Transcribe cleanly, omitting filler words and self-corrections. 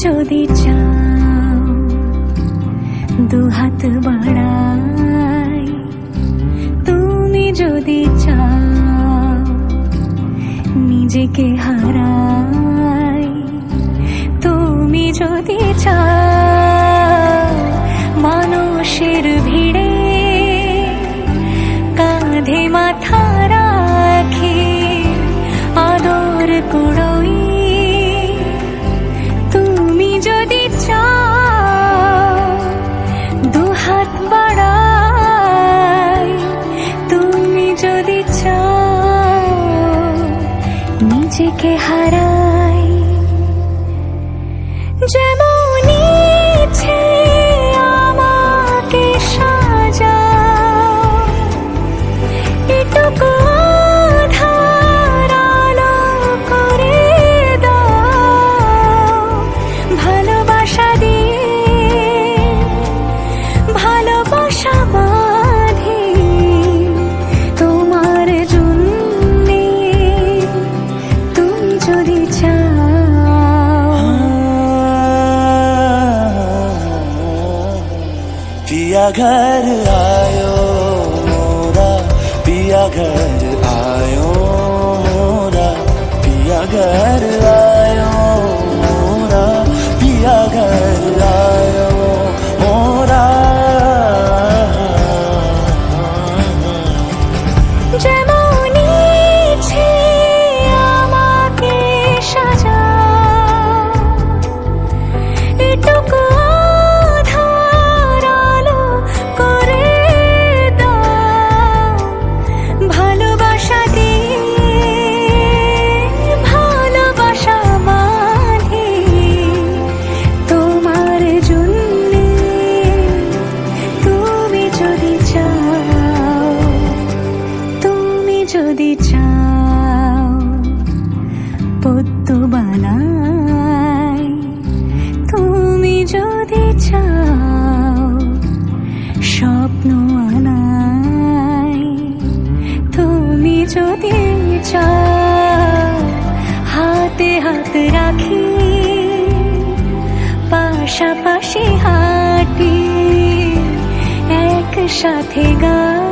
যদি চাও দুহাত বাড়াই, তুমি যদি চাও নিজেকে হারাই, তুমি যদি চাও মানুষের ভিড়ে কাঁধে মাথা রাখি আদর কুড়োই, তুমি যদি চাও দুহাত বাড়াই, তুমি যদি চাও নিজেকে হারাই। যেমন ইচ্ছে আমাকে সাজাও, এটুকু আধার আলো করে দাও, ভালোবাসা দিয়ে ভালোবাসা বাঁধি তোমার জন্যে, তুমি যদি চাও। पिया घर आयो मोरा, पिया घर आयो मोरा, पिया घर आयो मोरा, पिया घर आयो मोरा। যেমন ইচ্ছে আমাকে সাজাও, এটুকু আধার আলো করে দাও, ভালোবাসা দিয়ে ভালোবাসা বাঁধি তোমার জন্যে, তুমি যদি চাও, তুমি যদি চাও পদ্ম বানাই, তুমি যদি চাও স্বপ্ন আনাই, তুমি যদি চাও হাতে হাত রাখি পাশাপাশি হাঁটি একসাথে গাই।